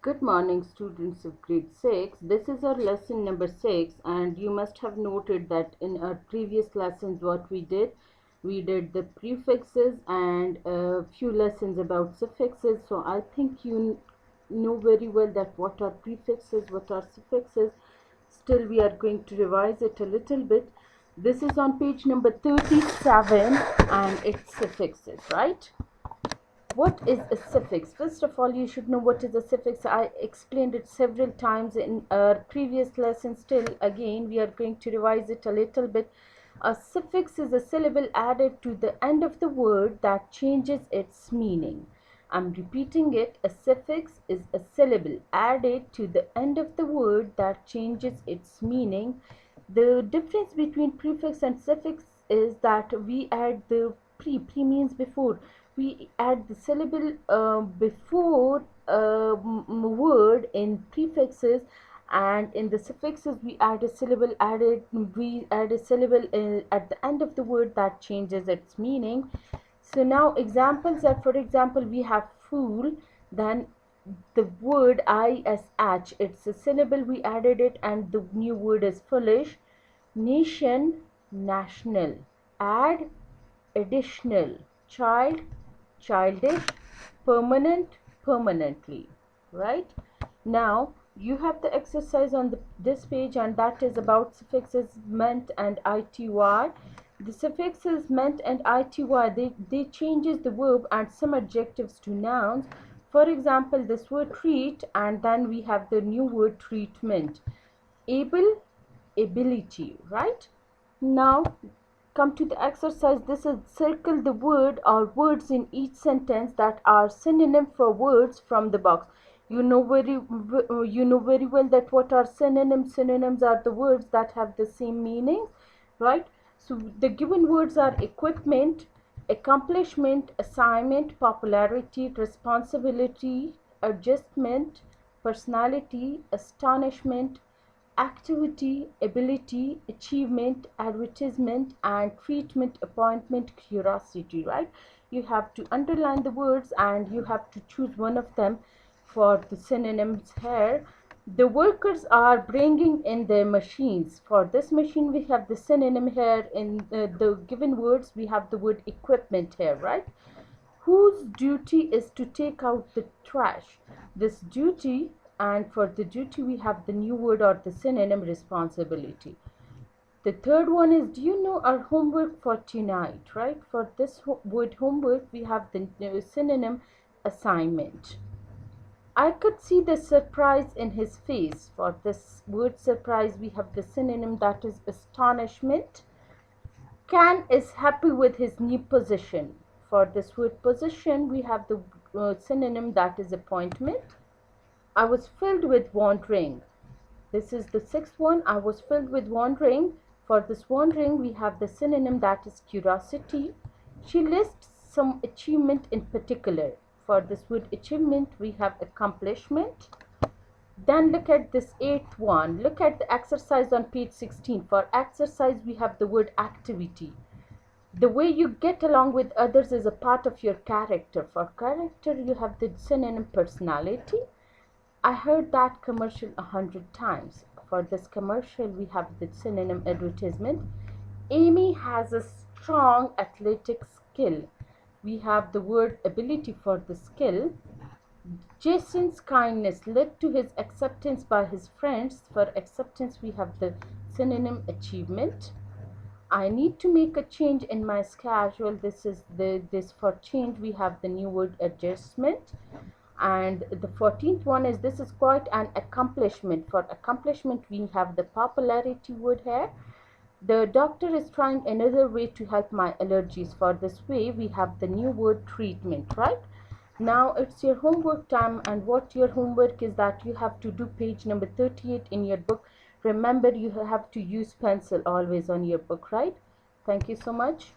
Good morning, students of grade 6. This is our lesson number 6, and you must have noted that in our previous lessons, what we did the prefixes and a few lessons about suffixes. So I think you know very well that what are prefixes, what are suffixes. Still, we are going to revise it a little bit. This is on page number 37, and it's suffixes, right? What is a suffix? First of all, you should know what is a suffix. I explained it several times in our previous lesson. Still, again, we are going to revise it a little bit. A suffix is a syllable added to the end of the word that changes its meaning. I'm repeating it. A suffix is a syllable added to the end of the word that changes its meaning. The difference between prefix and suffix is that we add the pre means before. We add the syllable before word in prefixes, and in the suffixes we add a syllable at the end of the word that changes its meaning. So now examples are, for example, we have fool, then the word ish, it's a syllable, we added it, and the new word is foolish. Nation, national. Add, additional. Child, childish. Permanent, permanently. Right? Now you have the exercise on this page, and that is about suffixes meant and ity. The suffixes meant and ity, they changes the verb and some adjectives to nouns. For example, this word treat, and then we have the new word treatment. Able, ability, right? Now come to the exercise. This is circle the word or words in each sentence that are synonym for words from the box. You know very well that what are synonyms. Synonyms are the words that have the same meaning, right? So the given words are equipment, accomplishment, assignment, popularity, responsibility, adjustment, personality, astonishment, activity, ability, achievement, advertisement, and treatment, appointment, curiosity, right? You have to underline the words and you have to choose one of them for the synonyms here. The workers are bringing in their machines. For this machine, we have the synonym here. In the given words, we have the word equipment here, right? Whose duty is to take out the trash? This duty, and for the duty we have the new word or the synonym responsibility. The third one is, do you know our homework for tonight, right? For this word homework we have the synonym assignment. I could see the surprise in his face. For this word surprise we have the synonym that is astonishment. Can is happy with his new position. For this word position, we have the synonym that is appointment. I was filled with wandering. This is the sixth one. I was filled with wandering. For this wandering, we have the synonym that is curiosity. She lists some achievement in particular. For this word achievement, we have accomplishment. Then look at this eighth one. Look at the exercise on page 16. For exercise, we have the word activity. The way you get along with others is a part of your character. For character, you have the synonym personality. I heard that commercial 100 times. For this commercial, we have the synonym advertisement. Amy has a strong athletic skill. We have the word ability for the skill. Jason's kindness led to his acceptance by his friends. For acceptance, we have the synonym achievement. I need to make a change in my schedule. This for change we have the new word adjustment. And the 14th one is, this is quite an accomplishment. For accomplishment we have the popularity word here. The doctor is trying another way to help my allergies. For this way we have the new word treatment, right? Now it's your homework time, and what your homework is that you have to do page number 38 in your book. Remember, you have to use pencil always on your book, right? Thank you so much.